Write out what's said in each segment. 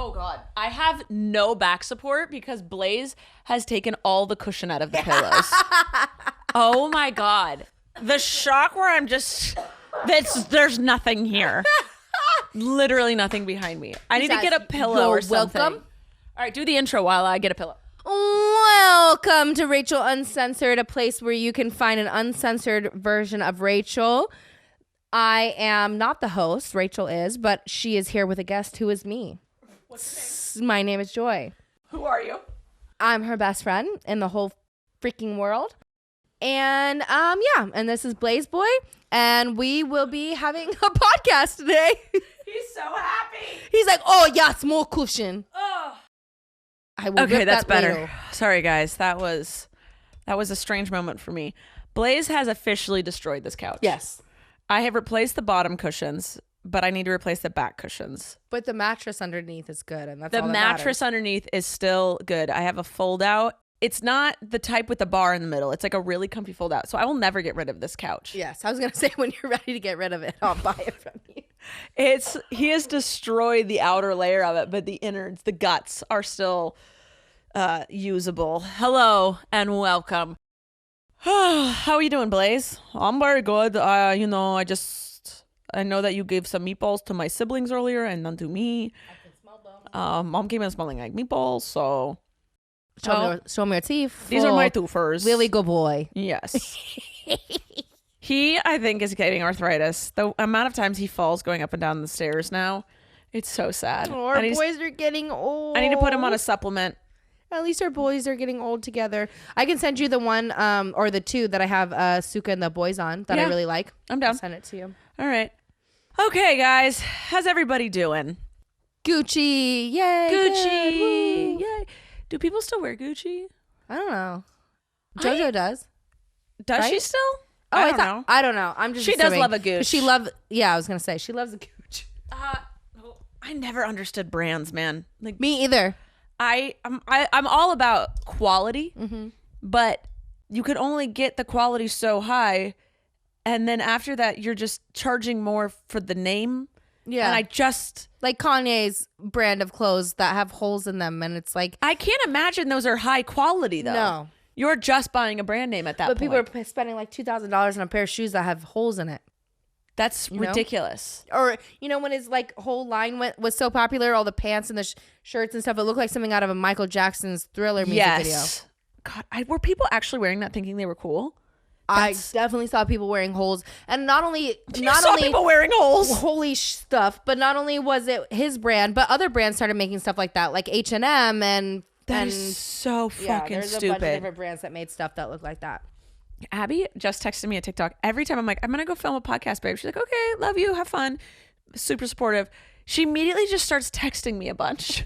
Oh, God. I have no back support because Blaze has taken all the cushion out of the pillows. Oh, my God. The shock where I'm just... There's nothing here. Literally nothing behind me. I need to get a pillow or something. Welcome. All right, do the intro while I get a pillow. Welcome to Rachel Uncensored, a place where you can find an uncensored version of Rachel. I am not the host, Rachel is, but she is here with a guest who is me. What's your name? My name is Joy. Who are you? I'm her best friend in the whole freaking world. And and this is Blaze Boy, and we will be having a podcast today. He's so happy. He's like, oh yes, more cushion. Oh. I will Okay, rip that's that better. later. Sorry, guys. That was a strange moment for me. Blaze has officially destroyed this couch. Yes. I have replaced the bottom cushions, but I need to replace the back cushions. But the mattress underneath is good, and that's The all that mattress matters. underneath is still good. I have a fold out. It's not the type with the bar in the middle. It's like a really comfy fold out. So I will never get rid of this couch. Yes, I was gonna say when you're ready to get rid of it, I'll buy it from you. He has destroyed the outer layer of it, but the innards, the guts are still usable. Hello and welcome. How are you doing, Blaze? I'm very good. I know that you gave some meatballs to my siblings earlier and none to me. I can smell them. Mom came in smelling like meatballs, so Show me your teeth. these are my twofers. Really good boy. Yes. He, I think, is getting arthritis. The amount of times he falls going up and down the stairs now, it's so sad. Oh, our boys are getting old. I need to put him on a supplement. At least our boys are getting old together. I can send you the one or the two that I have Suka and the boys on that I really like. I'm down. I'll send it to you. All right. Okay, guys. How's everybody doing? Gucci. Yay. Gucci. Yay. Do people still wear Gucci? I don't know. JoJo does. Does Right? she still? Oh, I don't know. I don't know. I'm just She does assuming. love a Gooch. I was going to say, she loves a Gooch. I never understood brands, man. Like Me either. I'm all about quality, but you could only get the quality so high, and then after that, you're just charging more for the name. Yeah. And I just like Kanye's brand of clothes that have holes in them, and it's like, I can't imagine those are high quality though. No. You're just buying a brand name at that but point. people are spending like $2,000 on a pair of shoes that have holes in it. That's You know? ridiculous. Or, when his like whole line was so popular, all the pants and the shirts and stuff, it looked like something out of a Michael Jackson's Thriller music video. God, were people actually wearing that thinking they were cool? I definitely saw people wearing holes, and not only people wearing holes. holy stuff, but not only was it his brand, but other brands started making stuff like that, like H&M and That is so fucking there's stupid. a bunch of different brands that made stuff that looked like that. Abby just texted me a TikTok. Every time I'm like, I'm gonna go film a podcast, babe. She's like, okay, love you, have fun. Super supportive. She immediately just starts texting me a bunch.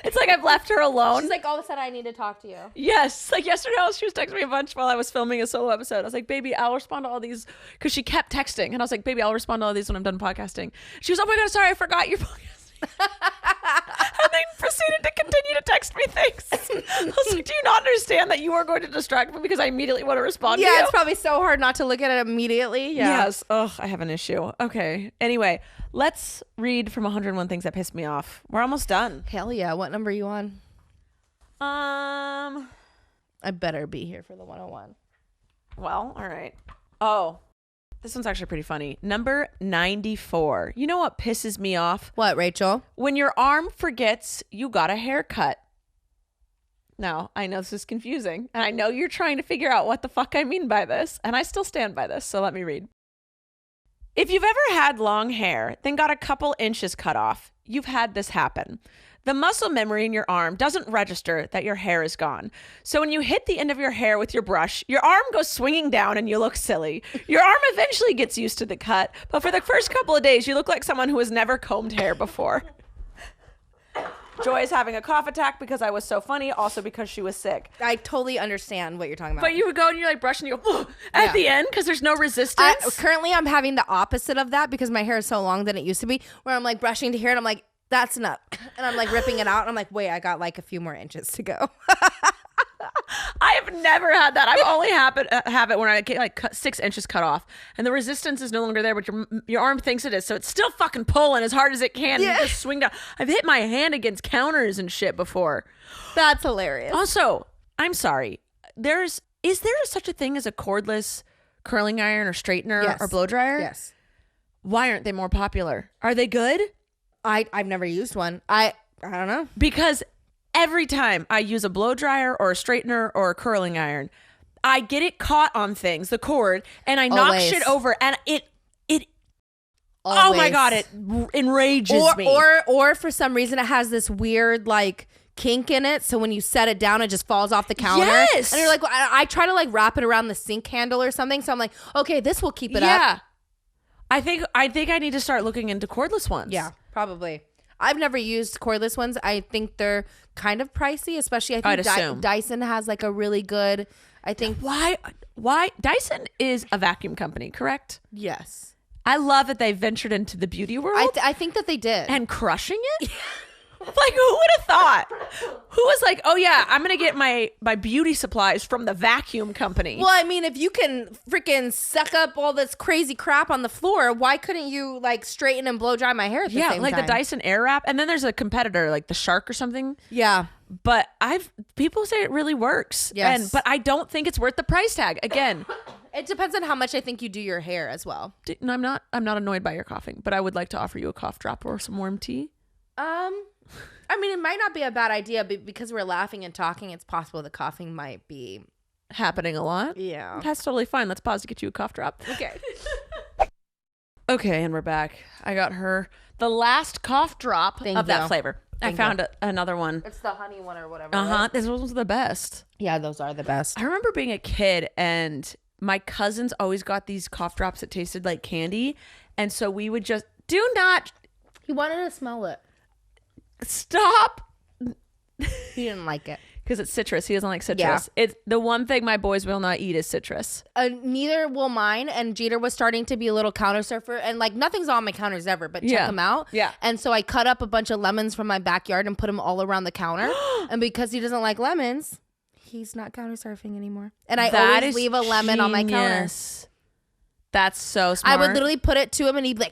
It's like I've left her alone. She's like, all of a sudden, I need to talk to you. Yes. Like yesterday, she was texting me a bunch while I was filming a solo episode. I was like, baby, I'll respond to all these. Because she kept texting. And I was like, baby, I'll respond to all these when I'm done podcasting. She was, oh my God, sorry, I forgot you're podcasting. And then proceeded to continue to text me things. I was like, do you not understand that you are going to distract me because I immediately want to respond to you? Yeah, it's probably so hard not to look at it immediately. Yeah. Yes. Ugh, I have an issue. Okay. Anyway, let's read from 101 Things That Pissed Me Off. We're almost done. Hell yeah. What number are you on? I better be here for the 101. Well, all right. Oh, this one's actually pretty funny. Number 94. You know what pisses me off? What, Rachel? When your arm forgets you got a haircut. Now, I know this is confusing, and I know you're trying to figure out what the fuck I mean by this, and I still stand by this, so let me read. If you've ever had long hair, then got a couple inches cut off, you've had this happen. The muscle memory in your arm doesn't register that your hair is gone. So when you hit the end of your hair with your brush, your arm goes swinging down and you look silly. Your arm eventually gets used to the cut, but for the first couple of days, you look like someone who has never combed hair before. Joy is having a cough attack because I was so funny, also because she was sick. I totally understand what you're talking about. But you would go and you're like brushing, you go at the end because there's no resistance. Currently, I'm having the opposite of that because my hair is so long than it used to be, where I'm like brushing to here and I'm like, that's enough. And I'm like ripping it out. And I'm like, wait, I got like a few more inches to go. I have never had that. I've only have it when I get like 6 inches cut off, and the resistance is no longer there, but your arm thinks it is, so it's still fucking pulling as hard as it can. Yeah. And just swing down. I've hit my hand against counters and shit before. That's hilarious. Also, I'm sorry. Is there such a thing as a cordless curling iron or straightener Yes. or blow dryer? Yes. Why aren't they more popular? Are they good? I've never used one. I don't know. Because every time I use a blow dryer or a straightener or a curling iron, I get it caught on things, the cord, and I knock Always. shit over, and it oh my Always. God, it enrages me. Or for some reason it has this weird like kink in it, so when you set it down it just falls off the counter. Yes. And you're like, I try to like wrap it around the sink handle or something, so I'm like, okay, this will keep it up. I think I need to start looking into cordless ones. Yeah, probably. I've never used cordless ones. I think they're kind of pricey, especially I I'd think assume. Dyson has like a really good, I think. Why Dyson is a vacuum company, correct? Yes. I love that they ventured into the beauty world I think that they did. and crushing it. Like, who would have thought? Who was like, oh yeah, I'm gonna get my beauty supplies from the vacuum company? Well, I mean, if you can freaking suck up all this crazy crap on the floor, why couldn't you like straighten and blow dry my hair at the same like time? the Dyson Airwrap, and then there's a competitor like the Shark or something. Yeah. But people say it really works. Yes. But I don't think it's worth the price tag. Again, It depends on how much I think you do your hair as well. no, I'm not annoyed by your coughing, but I would like to offer you a cough drop or some warm tea. I mean, it might not be a bad idea, but because we're laughing and talking, it's possible the coughing might be Happening a lot. Yeah. That's totally fine. Let's pause to get you a cough drop. Okay. Okay, and we're back. I got her the last cough drop Thank of that you. flavor. I found another one. It's the honey one or whatever. Uh-huh. This was the best. Yeah, those are the best. I remember being a kid and my cousins always got these cough drops that tasted like candy. And so we would just, do not He wanted to smell it. stop. He didn't like it. Because it's citrus. He doesn't like citrus. Yeah. It's the one thing my boys will not eat is citrus. Neither will mine. And Jeter was starting to be a little counter surfer. And like nothing's on my counters ever, but check Yeah. them out. Yeah. And so I cut up a bunch of lemons from my backyard and put them all around the counter. And because he doesn't like lemons, he's not counter surfing anymore. And I That always is leave a lemon on my counter. genius. That's so smart. I would literally put it to him and he'd be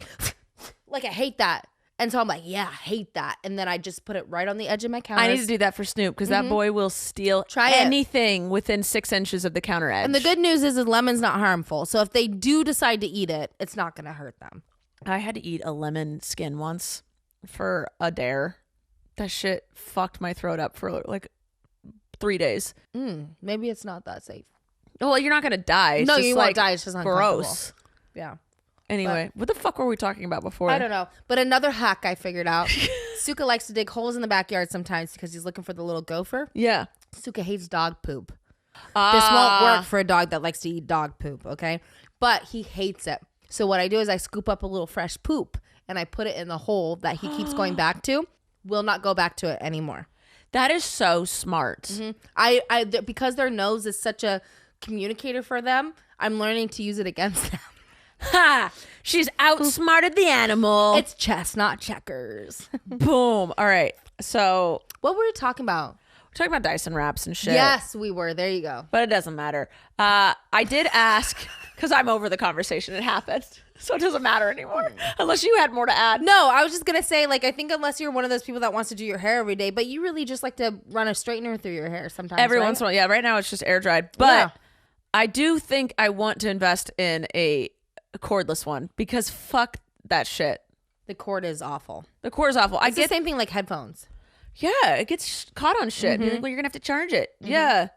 like, I hate that. And so I'm like, yeah, I hate that. And then I just put it right on the edge of my counter. I need to do that for Snoop because that boy will steal Try it. anything within 6 inches of the counter edge. And the good news is lemon's not harmful. So if they do decide to eat it, it's not going to hurt them. I had to eat a lemon skin once for a dare. That shit fucked my throat up for like 3 days. Maybe it's not that safe. Well, you're not gonna die. It's No, just you like won't die. It's just uncomfortable. gross. Yeah. Anyway, what the fuck were we talking about before? I don't know. But another hack I figured out. Suka likes to dig holes in the backyard sometimes because he's looking for the little gopher. Yeah. Suka hates dog poop. This won't work for a dog that likes to eat dog poop, okay? But he hates it. So what I do is I scoop up a little fresh poop and I put it in the hole that he keeps going back to. Will not go back to it anymore. That is so smart. Because their nose is such a communicator for them, I'm learning to use it against them. Ha! She's outsmarted the animal. It's chess, not checkers. Boom. All right. So What were we talking about? we're talking about Dyson wraps and shit. Yes, we were. There you go. But it doesn't matter. I did ask because I'm over the conversation. It happened. So it doesn't matter anymore. Unless you had more to add. No, I was just going to say, like, I think unless you're one of those people that wants to do your hair every day, but you really just like to run a straightener through your hair sometimes, Every right? once in a while. Yeah, right now it's just air dried. But Yeah. I do think I want to invest in a cordless one because fuck that shit. The cord is awful. The cord is awful. It's the same thing like headphones. Yeah, it gets caught on shit. You're like, well, you're going to have to charge it. Yeah.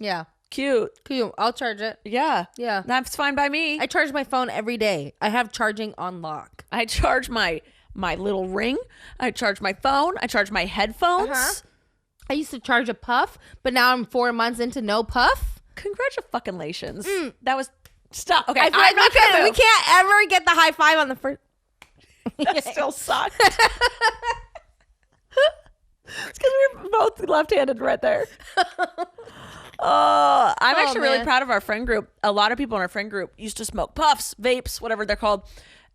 Yeah. Cute. Cool. I'll charge it. Yeah. Yeah. That's fine by me. I charge my phone every day. I have charging on lock. I charge my little ring. I charge my phone. I charge my headphones. Uh-huh. I used to charge a puff, but now I'm 4 months into no puff. Congratulations. That was stop. Okay, I feel like we can't ever get the high five on the first. That still sucked. It's because we were both left-handed right there. I'm actually really man. proud of our friend group. A lot of people in our friend group used to smoke puffs, vapes, whatever they're called,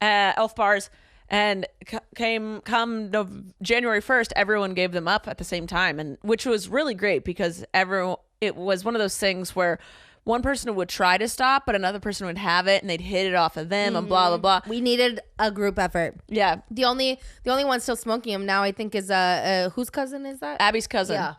elf bars. And come January 1st, everyone gave them up at the same time, and which was really great because it was one of those things where one person would try to stop, but another person would have it and they'd hit it off of them and blah, blah, blah. We needed a group effort. Yeah. The only one still smoking him now, I think, is whose cousin is that? Abby's cousin. Yeah.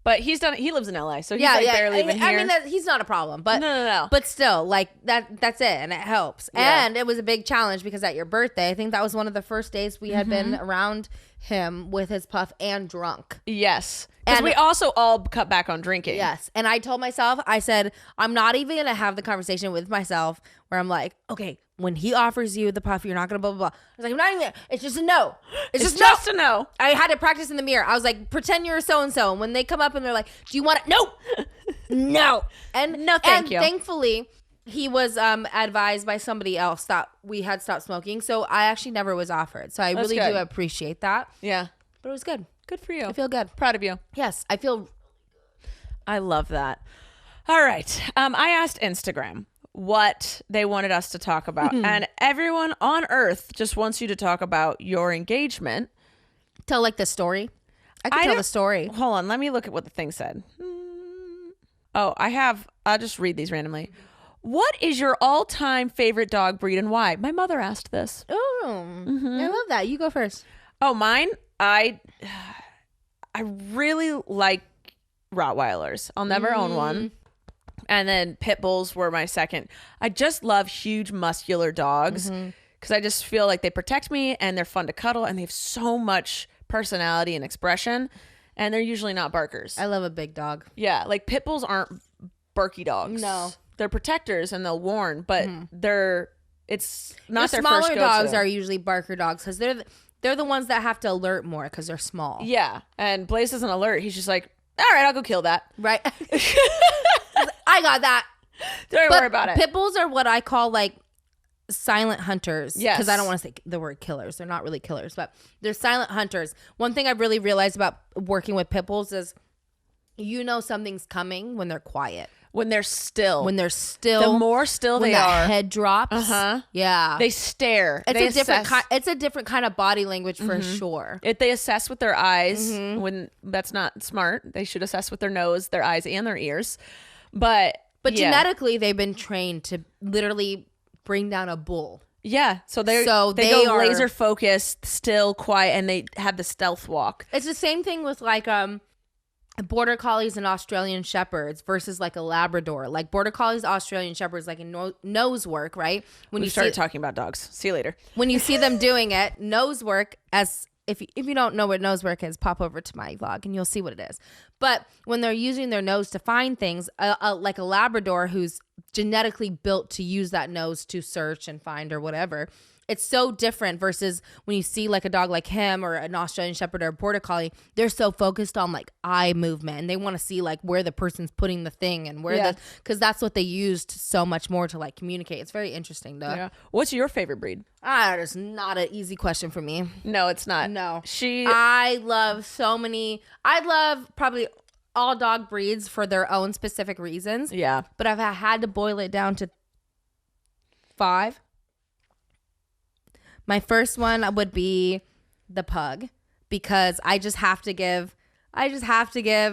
But he lives in LA, so he's barely even here. I mean, he's not a problem, but No. But still, like that's it, and it helps. Yeah. And it was a big challenge because at your birthday, I think that was one of the first days we had been around him with his puff and drunk. Yes. Because And we also all cut back on drinking. Yes. And I told myself, I said, I'm not even going to have the conversation with myself where I'm like, okay, when he offers you the puff, you're not going to blah, blah, blah. I was like, I'm not even, it's just a no. It's just a no. I had to practice in the mirror. I was like, pretend you're so-and-so. And when they come up and they're like, do you want it? No. No. And no, thank you. Thankfully, he was advised by somebody else that we had stopped smoking. So I actually never was offered. So I really do appreciate that. Yeah. But it was good. Good for you. I feel good. Proud of you. Yes. I feel. I love that. All right. I asked Instagram what they wanted us to talk about. And everyone on earth just wants you to talk about your engagement. Tell like the story. I can tell the story. Hold on. Let me look at what the thing said. Oh, I'll just read these randomly. What is your all-time favorite dog breed and why? My mother asked this. Oh, I love that. You go first. Oh, mine? I really like Rottweilers. I'll never own one. And then pit bulls were my second. I just love huge muscular dogs because I just feel like they protect me and they're fun to cuddle and they have so much personality and expression and they're usually not barkers. I love a big dog. Yeah, like pit bulls aren't barky dogs. No. They're protectors and they'll warn, but it's not their smaller first go-to. dogs are usually barker dogs because they're the ones that have to alert more because they're small. Yeah, and Blaze doesn't alert. He's just like, all right, I'll go kill that. Right. I got that. Don't worry about it. Pit bulls are what I call like silent hunters. Yes. Because I don't want to say the word killers. They're not really killers, but they're silent hunters. One thing I've really realized about working with pit bulls is you know something's coming when they're quiet. When they're still. The more still when they that are. head drops. Yeah. They stare. It's a different kind of body language for sure. They assess with their eyes when that's not smart. They should assess with their nose, their eyes, and their ears. But genetically, they've been trained to literally bring down a bull. Yeah. So they go laser focused, still, quiet, and they have the stealth walk. It's the same thing with like border collies and Australian shepherds versus like a Labrador. Like border collies, Australian shepherds, like in nose work, right? When we started talking about dogs. See you later. When you see them doing it, nose work, as if you don't know what nose work is, pop over to my vlog and you'll see what it is. But when they're using their nose to find things, like a Labrador who's genetically built to use that nose to search and find or whatever, it's so different versus when you see like a dog like him or an Australian Shepherd or a Border Collie, they're so focused on like eye movement and they want to see like where the person's putting the thing and where because that's what they used so much more to like communicate. It's very interesting though. Yeah. What's your favorite breed? It's not an easy question for me. No, it's not. No. I love probably all dog breeds for their own specific reasons. Yeah. But I've had to boil it down to 5. My first one would be the pug because I just have to give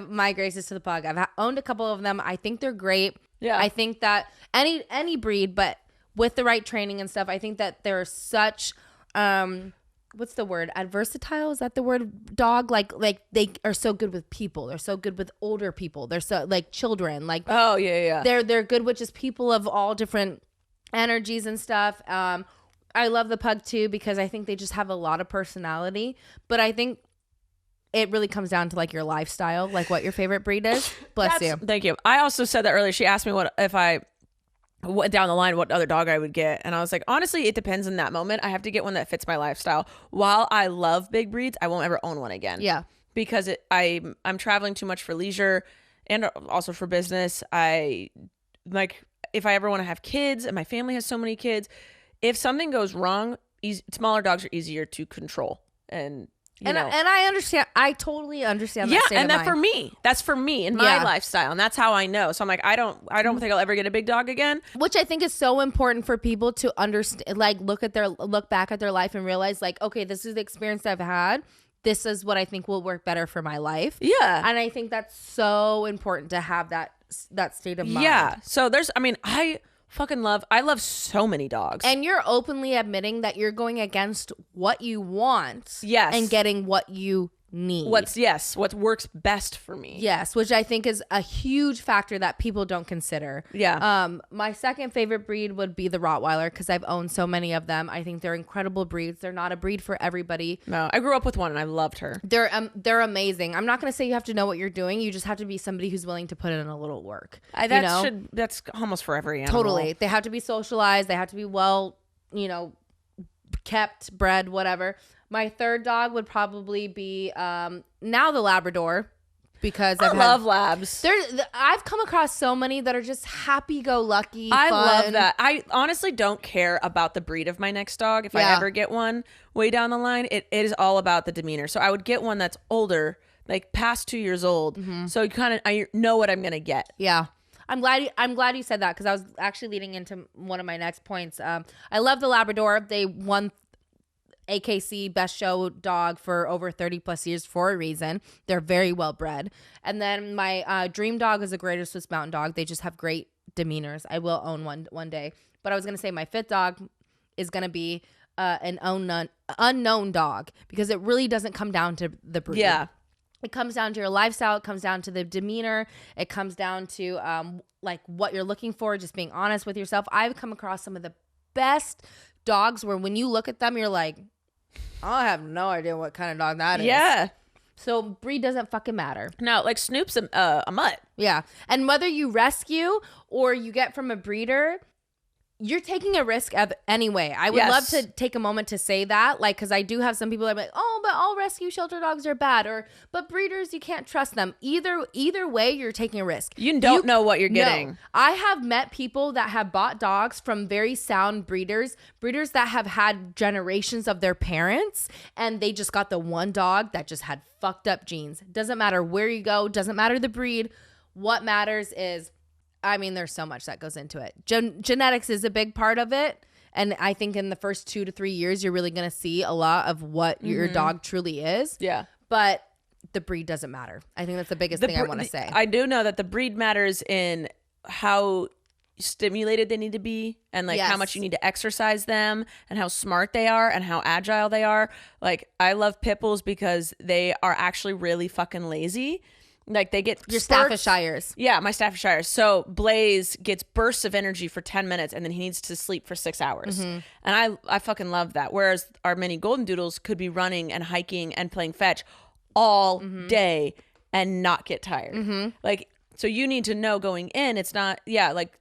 my graces to the pug. I've owned a couple of them. I think they're great. Yeah. I think that any breed, but with the right training and stuff, I think that they're such what's the word? Versatile? Is that the word? Dog? Like they are so good with people. They're so good with older people. They're so like children. Like oh yeah. They're good with just people of all different energies and stuff. I love the pug too because I think they just have a lot of personality. But I think it really comes down to like your lifestyle, like what your favorite breed is. Bless you. Thank you. I also said that earlier. She asked me what if I went down the line, what other dog I would get. And I was like, honestly, it depends in that moment. I have to get one that fits my lifestyle. While I love big breeds, I won't ever own one again. Yeah. Because I'm traveling too much for leisure and also for business. I like if I ever want to have kids and my family has so many kids, if something goes wrong, smaller dogs are easier to control. And I understand. I totally understand that state of mind. That's for me in my lifestyle. And that's how I know. So I'm like, I don't think I'll ever get a big dog again. Which I think is so important for people to understand, like look back at their life and realize like, okay, this is the experience I've had. this is what I think will work better for my life. Yeah. And I think that's so important to have that state of mind. Yeah. So I love so many dogs. And you're openly admitting that you're going against what you want. Yes. And getting what you need. What works best for me. Yes, which I think is a huge factor that people don't consider. Yeah. My second favorite breed would be the Rottweiler because I've owned so many of them. I think they're incredible breeds. They're not a breed for everybody. No, I grew up with one and I loved her. They're amazing. I'm not going to say you have to know what you're doing. You just have to be somebody who's willing to put in a little work. That's almost for every animal. Totally. They have to be socialized. They have to be well, kept, bred, whatever. My third dog would probably be now the Labrador because I love labs. I've come across so many that are just happy-go-lucky. I fun. love that. I honestly don't care about the breed of my next dog. If I ever get one way down the line, it is all about the demeanor. So I would get one that's older, like past 2 years old. Mm-hmm. So I know what I'm gonna get. Yeah. I'm glad you said that because I was actually leading into one of my next points. I love the Labrador. They won AKC Best Show Dog for over 30 plus years for a reason. They're very well bred. And then my dream dog is a Greater Swiss Mountain Dog. They just have great demeanors. I will own one day. But I was going to say my fifth dog is going to be an unknown dog because it really doesn't come down to the breed. Yeah. It comes down to your lifestyle. It comes down to the demeanor. It comes down to like what you're looking for, just being honest with yourself. I've come across some of the best dogs where when you look at them, you're like, I have no idea what kind of dog that is. Yeah. So breed doesn't fucking matter. No, like Snoop's a mutt. Yeah. And whether you rescue or you get from a breeder, you're taking a risk anyway. I would love to take a moment to say that, like, because I do have some people that are like, oh, but all rescue shelter dogs are bad, but breeders, you can't trust them. Either way, you're taking a risk. You don't know what you're getting. No. I have met people that have bought dogs from very sound breeders that have had generations of their parents, and they just got the one dog that just had fucked up genes. Doesn't matter where you go, doesn't matter the breed. What matters is, there's so much that goes into it. Genetics is a big part of it. And I think in the first 2 to 3 years, you're really going to see a lot of what your dog truly is. Yeah. But the breed doesn't matter. I think that's the biggest thing I want to say. I do know that the breed matters in how stimulated they need to be and like how much you need to exercise them and how smart they are and how agile they are. Like I love pit bulls because they are actually really fucking lazy. Like they get your spurts. Staffordshires. Yeah, my Staffordshires. So Blaze gets bursts of energy for 10 minutes and then he needs to sleep for 6 hours. Mm-hmm. And I fucking love that. Whereas our mini golden doodles could be running and hiking and playing fetch all day and not get tired. Mm-hmm. Like, so you need to know going in, it's not, like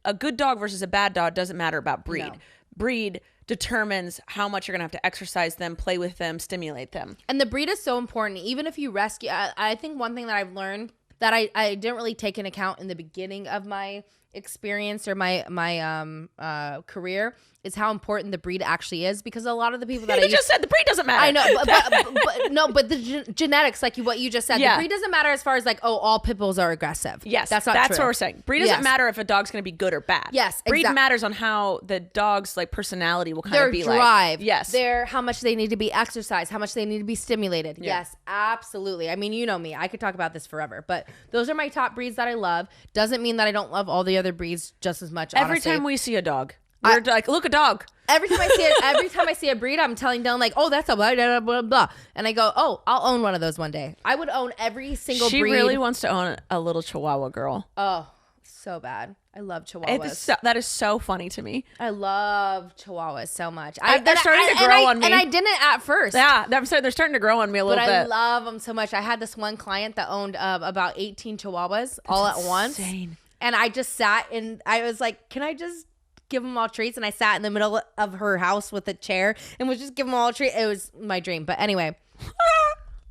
a good dog versus a bad dog doesn't matter about breed. No. Breed determines how much you're going to have to exercise them, play with them, stimulate them. And the breed is so important. Even if you rescue, I think one thing that I've learned that I didn't really take into account in the beginning of my experience or my career is how important the breed actually is, because a lot of the people that you just said the breed doesn't matter. I know, but the genetics, like what you just said, the breed doesn't matter as far as like, oh, all pit bulls are aggressive. Yes, that's not true. That's what we're saying. Breed doesn't matter if a dog's going to be good or bad. Yes, breed matters on how the dog's like personality will kind of be their drive. Like. Yes, how much they need to be exercised, how much they need to be stimulated. Yeah. Yes, absolutely. I mean, you know me, I could talk about this forever, but those are my top breeds that I love. Doesn't mean that I don't love all the other breeds just as much. Every honestly. time we see a dog, we're like, look, a dog. Every time I see a breed, I'm telling Dylan like, oh, that's a blah, blah, blah, blah. And I go, oh, I'll own one of those one day. I would own every single breed. She really wants to own a little Chihuahua girl. Oh, so bad. I love Chihuahuas. That is so funny to me. I love Chihuahuas so much. They're starting to grow on me. And I didn't at first. Yeah, I'm saying they're starting to grow on me a little bit. But I love them so much. I had this one client that owned about 18 Chihuahuas all at once. And I just sat and I was like, can I just give them all treats? And I sat in the middle of her house with a chair and was just give them all a treat. It was my dream. But anyway,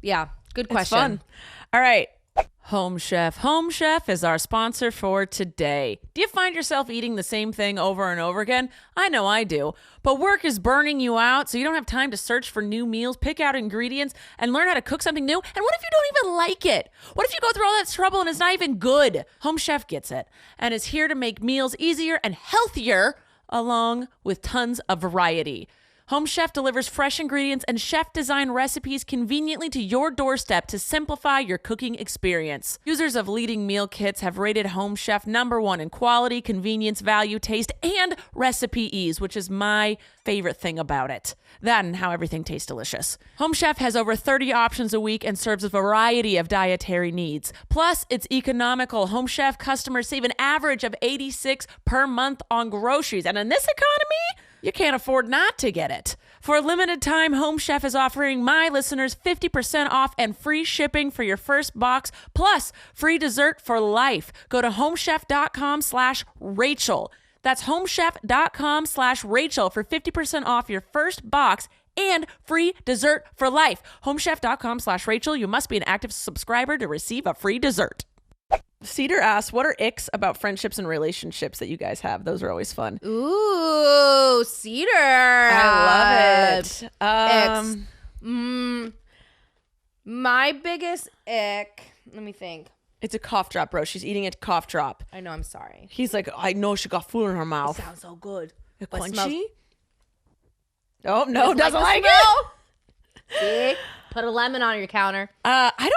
yeah, good question. It's fun. All right. Home Chef. Home Chef is our sponsor for today. Do you find yourself eating the same thing over and over again? I know I do. But work is burning you out, so you don't have time to search for new meals, pick out ingredients, and learn how to cook something new. And what if you don't even like it? What if you go through all that trouble and it's not even good? Home Chef gets it and is here to make meals easier and healthier, along with tons of variety. Home Chef delivers fresh ingredients and chef-designed recipes conveniently to your doorstep to simplify your cooking experience. Users of leading meal kits have rated Home Chef #1 in quality, convenience, value, taste, and recipe ease, which is my favorite thing about it. That and how everything tastes delicious. Home Chef has over 30 options a week and serves a variety of dietary needs. Plus, it's economical. Home Chef customers save an average of $86 per month on groceries. And in this economy, you can't afford not to get it. For a limited time, Home Chef is offering my listeners 50% off and free shipping for your first box, plus free dessert for life. Go to homechef.com/Rachel. That's homechef.com/Rachel for 50% off your first box and free dessert for life. Homechef.com/Rachel. You must be an active subscriber to receive a free dessert. Cedar asks, what are icks about friendships and relationships that you guys have? Those are always fun. Ooh, Cedar. I love it. Icks. My biggest ick, let me think. It's a cough drop, bro. She's eating a cough drop. I know, I'm sorry. He's like, I know she got food in her mouth. It sounds so good. Crunchy? Oh, no, doesn't like it. See? Put a lemon on your counter. I don't know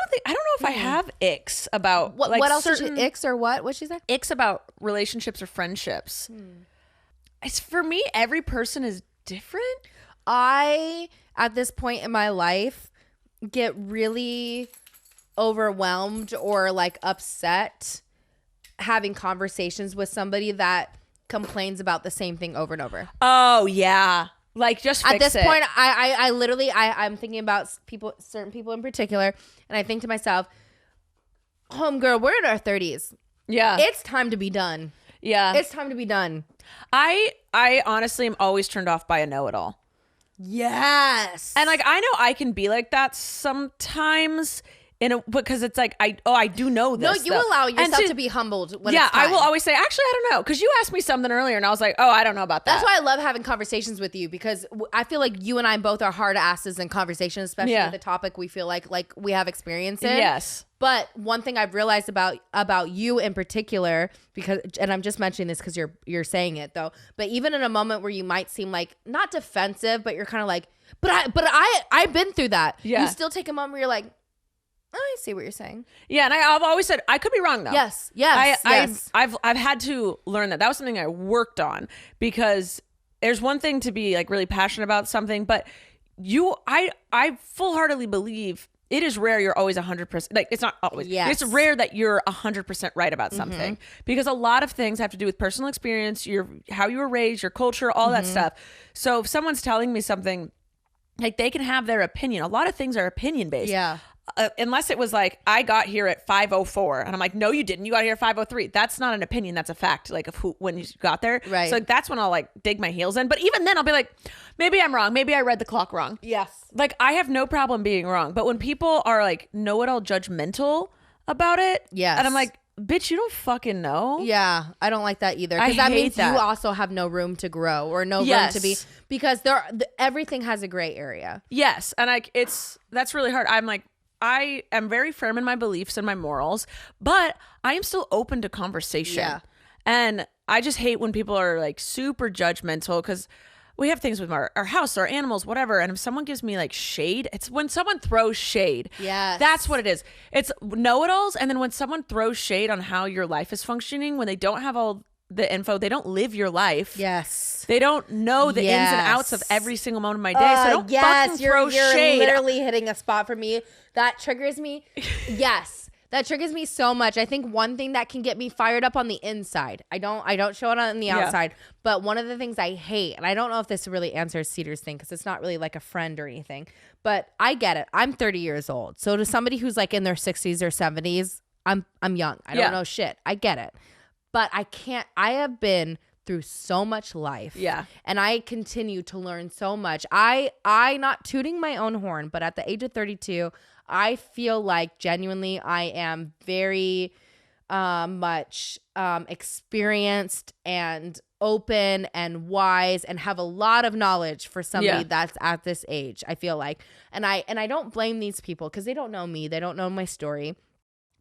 if I have icks about what else is she, icks or what? What'd she say? Icks about relationships or friendships. It's for me, every person is different. I, at this point in my life, get really overwhelmed or like upset having conversations with somebody that complains about the same thing over and over. Oh yeah, like just fix at this it. point I literally I'm thinking about certain people in particular, and I think to myself, homegirl, we're in our 30s. Yeah, it's time to be done. Yeah, it's time to be done. I honestly am always turned off by a know-it-all. Yes, and like I know I can be like that sometimes. Because it's like I do know this. No, you allow yourself to be humbled. When it's time. I will always say, actually, I don't know, because you asked me something earlier, and I was like, oh, I don't know about that. That's why I love having conversations with you, because I feel like you and I both are hard asses in conversation, especially with the topic we feel like we have experience in. Yes. But one thing I've realized about you in particular, and I'm just mentioning this because you're saying it though, but even in a moment where you might seem like not defensive, but you're kind of like, but I've been through that. Yeah. You still take a moment where you're like, oh, I see what you're saying. Yeah, and I've always said I could be wrong though. Yes. I've had to learn that. That was something I worked on, because there's one thing to be like really passionate about something, but I full-heartedly believe it is rare you're always 100%. Like, it's not always. Yes. It's rare that you're 100% right about something, because a lot of things have to do with personal experience, how you were raised, your culture, all that stuff. So if someone's telling me something, like, they can have their opinion. A lot of things are opinion based. Yeah. Unless it was like, I got here at 5:04, and I'm like, no, you didn't. You got here at 5:03. That's not an opinion. That's a fact. Like, of when you got there. Right. So like, that's when I'll like dig my heels in. But even then, I'll be like, maybe I'm wrong. Maybe I read the clock wrong. Yes. Like, I have no problem being wrong. But when people are like know-it-all judgmental about it, yes, and I'm like, bitch, you don't fucking know. Yeah, I don't like that either, because that means you also have no room to grow or no room to be, because everything has a gray area. Yes, and that's really hard. I'm like, I am very firm in my beliefs and my morals, but I am still open to conversation. Yeah. And I just hate when people are like super judgmental, because we have things with our house, our animals, whatever. And if someone gives me like shade, it's when someone throws shade. Yeah. That's what it is. It's know-it-alls. And then when someone throws shade on how your life is functioning, when they don't have all the info, they don't live your life. Yes. They don't know the ins and outs of every single moment of my day. So don't fucking throw shade. You're literally hitting a spot for me. That triggers me. Yes. That triggers me so much. I think one thing that can get me fired up on the inside, I don't show it on the outside, but one of the things I hate, and I don't know if this really answers Cedar's thing, because it's not really like a friend or anything, but I get it. I'm 30 years old. So to somebody who's like in their 60s or 70s, I'm young. I don't know shit. I get it. But I have been through so much life. Yeah. And I continue to learn so much. I not tooting my own horn, but at the age of 32, I feel like genuinely I am very much experienced and open and wise and have a lot of knowledge for somebody that's at this age, I feel like. And I don't blame these people, because they don't know me. They don't know my story.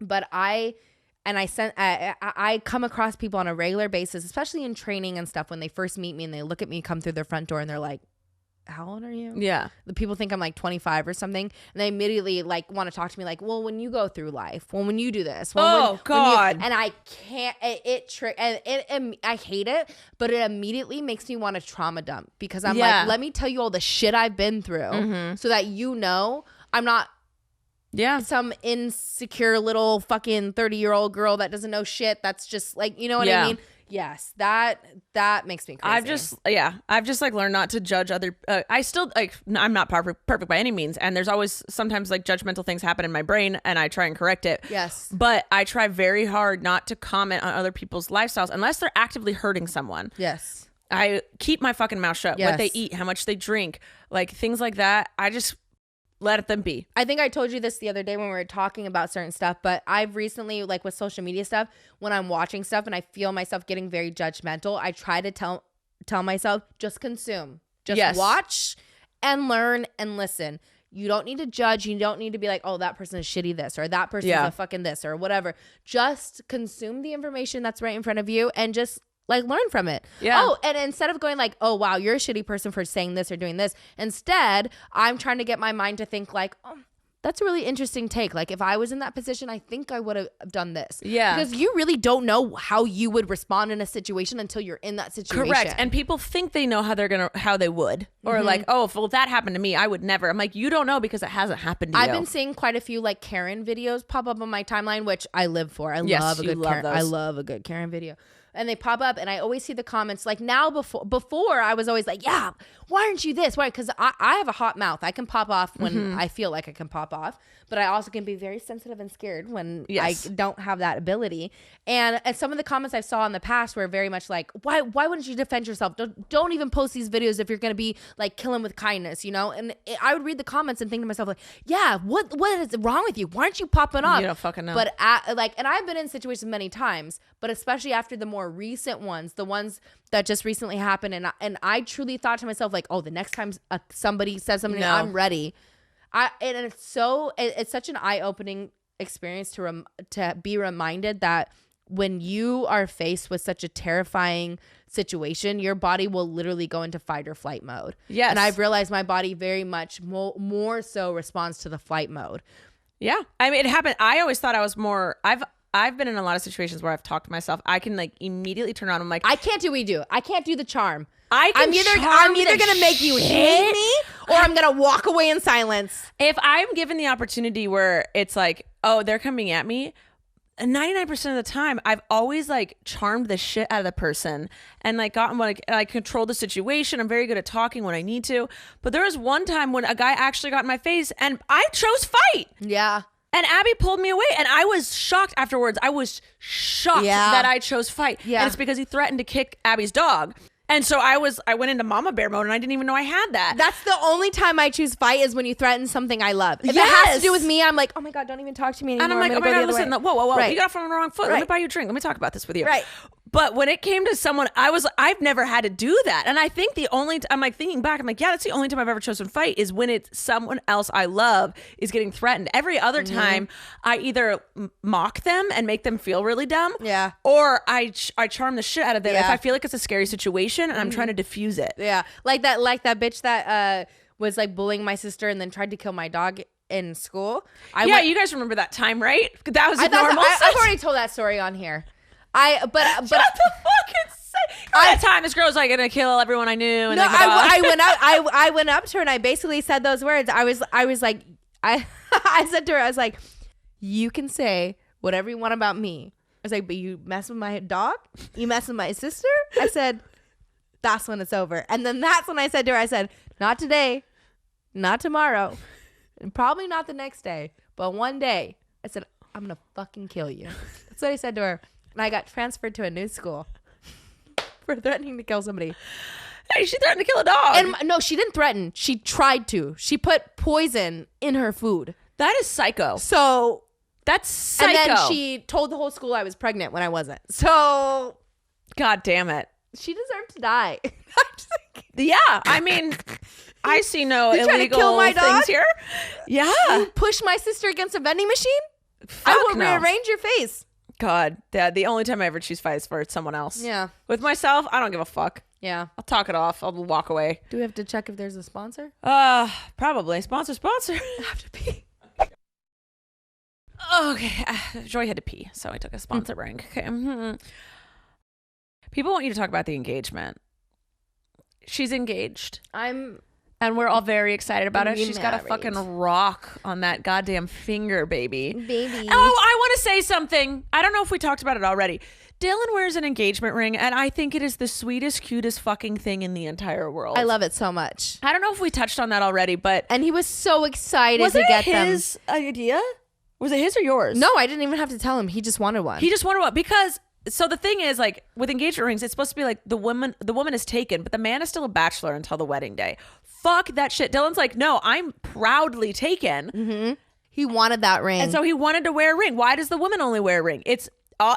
But I come across people on a regular basis, especially in training and stuff, when they first meet me and they look at me come through their front door and they're like, how old are you? Yeah. The people think I'm like 25 or something, and they immediately like want to talk to me like, well, when you go through life, when you do this, God. and I can't. I hate it, but it immediately makes me want to trauma dump because I'm like, let me tell you all the shit I've been through, so that I'm not. Yeah. Some insecure little fucking 30-year-old girl that doesn't know shit. That's just like, you know what I mean? Yes, that makes me crazy. I've just like learned not to judge other. I still like, I'm not perfect by any means, and there's always sometimes like judgmental things happen in my brain, and I try and correct it. Yes, but I try very hard not to comment on other people's lifestyles unless they're actively hurting someone. Yes, I keep my fucking mouth shut. What they eat, how much they drink, like things like that. I just let them be. I think I told you this the other day when we were talking about certain stuff, but I've recently, like with social media stuff, when I'm watching stuff and I feel myself getting very judgmental, I try to tell myself, just consume. Just watch and learn and listen. You don't need to judge. You don't need to be like, oh, that person is shitty this or that person is a fucking this or whatever. Just consume the information that's right in front of you and just like learn from it. Yeah. Oh, and instead of going like, oh, wow, you're a shitty person for saying this or doing this. Instead, I'm trying to get my mind to think like, oh, that's a really interesting take. Like if I was in that position, I think I would have done this. Yeah. Because you really don't know how you would respond in a situation until you're in that situation. Correct. And people think they know how they would. Or like, oh, well, that happened to me, I would never. I'm like, you don't know because it hasn't happened to you. I've been seeing quite a few like Karen videos pop up on my timeline, which I live for. I love a good Karen video. And they pop up and I always see the comments like now before I was always like, yeah, why aren't you this? Why? Because I have a hot mouth. I can pop off when I feel like I can pop off, but I also can be very sensitive and scared when I don't have that ability. And some of the comments I saw in the past were very much like, why wouldn't you defend yourself? Don't even post these videos if you're going to be like killing with kindness, you know? And I would read the comments and think to myself like, yeah, what is wrong with you? Why aren't you popping off? You don't fucking know. But and I've been in situations many times, but especially after the more recent ones, the ones that just recently happened, and I truly thought to myself like, oh, the next time somebody says something, I'm ready. It's such an eye-opening experience to be reminded that when you are faced with such a terrifying situation, your body will literally go into fight or flight mode. Yes. And I've realized my body very much more so responds to the flight mode. Yeah. I mean, it happened. I always thought I was more, I've been in a lot of situations where I've talked to myself. I can like immediately turn on. I'm like, I can't do what you do. I can't do the charm. I'm either going to make you hate me or I'm going to walk away in silence. If I'm given the opportunity where it's like, oh, they're coming at me, 99% of the time, I've always like charmed the shit out of the person and like gotten like I control the situation. I'm very good at talking when I need to. But there was one time when a guy actually got in my face and I chose fight. Yeah. And Abby pulled me away and I was shocked afterwards. I was shocked that I chose fight. Yeah. And it's because he threatened to kick Abby's dog. And so I went into mama bear mode and I didn't even know I had that. That's the only time I choose fight is when you threaten something I love. If it has to do with me, I'm like, oh my God, don't even talk to me anymore. And I'm like, oh my God, listen, whoa. Right. You got off on the wrong foot. Let me buy you a drink. Let me talk about this with you. Right. But when it came to someone, I've never had to do that. And I think I'm like thinking back, I'm like, yeah, that's the only time I've ever chosen fight is when it's someone else I love is getting threatened. Every other time I either mock them and make them feel really dumb. Yeah. Or I charm the shit out of them if I feel like it's a scary situation and I'm trying to diffuse it. Yeah. Like that bitch that was like bullying my sister and then tried to kill my dog in school. You guys remember that time, right? That was normal. I've already told that story on here. But shut the fucking that time this girl was like gonna kill everyone I knew. And no, I went up to her and I basically said those words. I was like I said to her, I was like, you can say whatever you want about me. I was like, but you mess with my dog, you mess with my sister. I said, that's when it's over. And then that's when I said to her, I said, not today, not tomorrow, and probably not the next day, but one day. I said, I'm gonna fucking kill you. That's what I said to her. And I got transferred to a new school for threatening to kill somebody. Hey, she threatened to kill a dog. And no, she didn't threaten. She tried to. She put poison in her food. That is psycho. So that's psycho. And then she told the whole school I was pregnant when I wasn't. So God damn it. She deserved to die. Yeah, I mean, I see no illegal things here. Yeah. You push my sister against a vending machine? I will rearrange your face. God, Dad, the only time I ever choose fight is for someone else. Yeah. With myself, I don't give a fuck. Yeah. I'll talk it off. I'll walk away. Do we have to check if there's a sponsor? Probably. Sponsor. I have to pee. Okay. Joy had to pee, so I took a sponsor break. Okay. Mm-hmm. People want you to talk about the engagement. She's engaged. And we're all very excited about it. She's got a fucking rock on that goddamn finger, baby. Baby. Oh, I want to say something. I don't know if we talked about it already. Dylan wears an engagement ring, and I think it is the sweetest, cutest fucking thing in the entire world. I love it so much. I don't know if we touched on that already, but... And he was so excited to get them. Was it his idea? Was it his or yours? No, I didn't even have to tell him. He just wanted one. He just wanted one because... So the thing is, like, with engagement rings, it's supposed to be like the woman is taken, but the man is still a bachelor until the wedding day. Fuck that shit. Dylan's like, no, I'm proudly taken. Mm-hmm. He wanted that ring. And so he wanted to wear a ring. Why does the woman only wear a ring? It's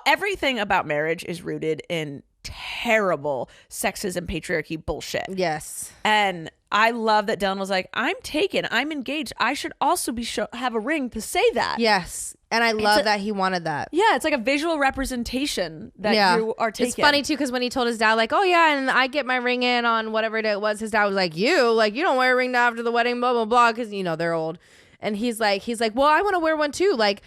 everything about marriage is rooted in terrible sexism, patriarchy bullshit. Yes. And I love that Dylan was like, I'm taken. I'm engaged. I should also have a ring to say that. Yes. And I love that he wanted that. Yeah, it's like a visual representation that you are taken. It's funny too, because when he told his dad, like, oh yeah, and I get my ring in on whatever day it was, his dad was like, you don't wear a ring after the wedding, blah, blah, blah, because, they're old. And he's like, well, I want to wear one too. Like,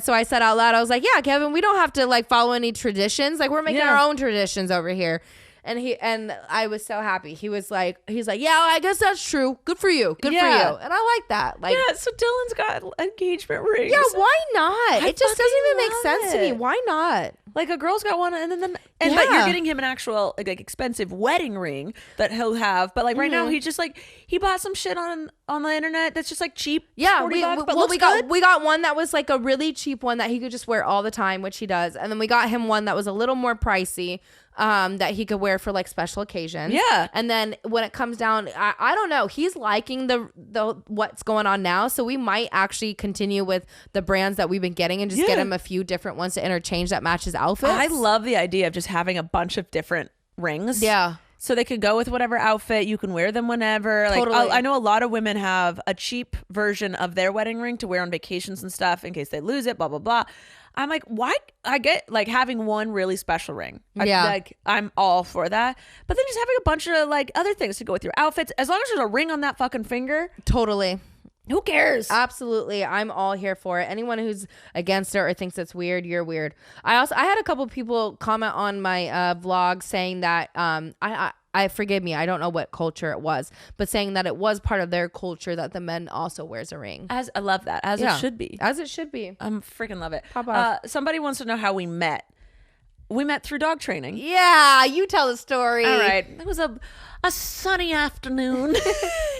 so I said out loud, I was like, yeah, Kevin, we don't have to like follow any traditions. Like, we're making our own traditions over here. And I was so happy. He's like, yeah, I guess that's true. Good for you. Good for you. And I like that. Like, yeah, so Dylan's got engagement rings. Yeah, why not? It just doesn't even make sense to me. Why not? Like, a girl's got one, but you're getting him an actual like expensive wedding ring that he'll have. But like right now, he just like he bought some shit on the internet that's just like cheap. Yeah, $40, we got one that was like a really cheap one that he could just wear all the time, which he does, and then we got him one that was a little more pricey. That he could wear for like special occasions. Yeah. And then when it comes down, I don't know. He's liking the what's going on now. So we might actually continue with the brands that we've been getting and just get him a few different ones to interchange that match his outfits. I love the idea of just having a bunch of different rings. Yeah. So they could go with whatever outfit. You can wear them whenever. Totally. Like I know a lot of women have a cheap version of their wedding ring to wear on vacations and stuff in case they lose it, blah, blah, blah. I'm like, why? I get like having one really special ring. I'm all for that. But then just having a bunch of like other things to go with your outfits. As long as there's a ring on that fucking finger. Totally. Who cares? Absolutely. I'm all here for it. Anyone who's against it or thinks it's weird, you're weird. I had a couple people comment on my vlog saying that I forgive me, I don't know what culture it was, but saying that it was part of their culture that the men also wears a ring. I love that. It should be. As it should be. Freaking love it. Pop off. Somebody wants to know how we met. We met through dog training. Yeah, you tell the story. All right. It was a sunny afternoon.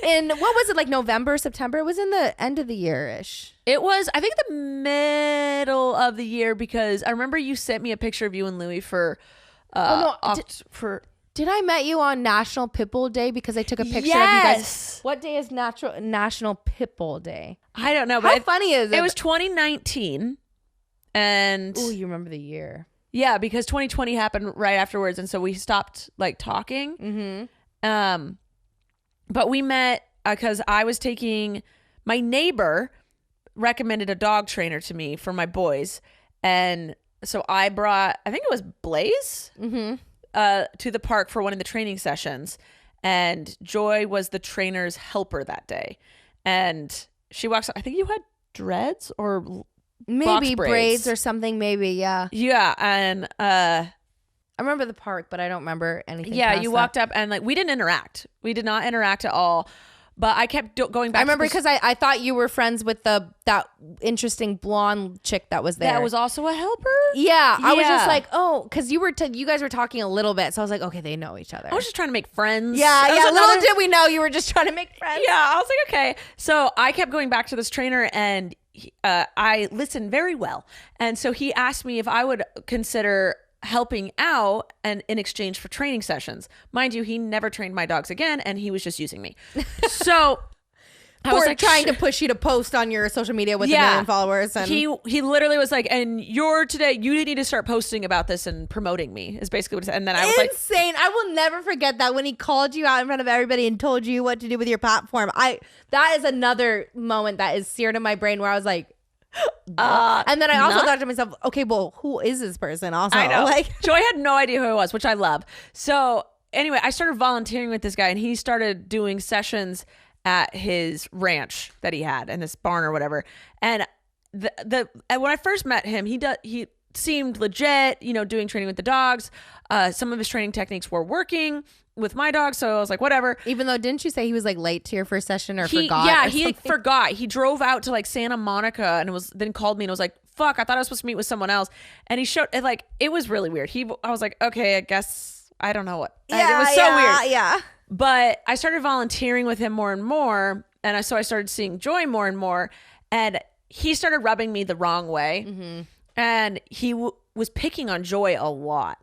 In, what was it, like November, September? It was in the end of the year-ish. It was, I think, the middle of the year, because I remember you sent me a picture of you and Louie for... Did I met you on National Pitbull Day because I took a picture of you guys? What day is National Pitbull Day? I don't know. How funny is it? It was 2019. And... Oh, you remember the year. Yeah, because 2020 happened right afterwards. And so we stopped like talking. Mm-hmm. But we met because I was taking... My neighbor recommended a dog trainer to me for my boys. And so I brought... I think it was Blaze? Mm-hmm. To the park for one of the training sessions, and Joy was the trainer's helper that day. And she walks up, I think you had dreads or maybe braids or something, maybe. Yeah And I remember the park, but I don't remember anything. You walked up and like we did not interact at all. But I kept going back. I remember because I thought you were friends with that interesting blonde chick that was there. That was also a helper? Yeah. I was just like, oh, because you guys were talking a little bit. So I was like, okay, they know each other. I was just trying to make friends. Yeah. Little did we know you were just trying to make friends. Yeah. I was like, okay. So I kept going back to this trainer, and I listened very well. And so he asked me if I would consider helping out and in exchange for training sessions. Mind you, he never trained my dogs again, and he was just using me. So I was like trying to push you to post on your social media with 1 million followers. And he literally was like, and you need to start posting about this and promoting me, is basically what he said. And then I was like, insane. I will never forget that when he called you out in front of everybody and told you what to do with your platform. That is another moment that is seared in my brain where I was like, and then I also thought to myself, okay, well, who is this person also? I know. Like, Joy had no idea who it was, which I love. So anyway, I started volunteering with this guy, and he started doing sessions at his ranch that he had in this barn or whatever. And and when I first met him, he seemed legit, doing training with the dogs. Some of his training techniques were working with my dog, so I was like, whatever. Even though, didn't you say he was like late to your first session or forgot? Yeah, he forgot. He drove out to like Santa Monica and then called me and was like, fuck, I thought I was supposed to meet with someone else. And he showed it was really weird. I was like, okay, I guess I don't know what. Yeah, it was so weird. Yeah. But I started volunteering with him more and more, and so I started seeing Joy more and more, and he started rubbing me the wrong way. Mm-hmm. And he was picking on Joy a lot.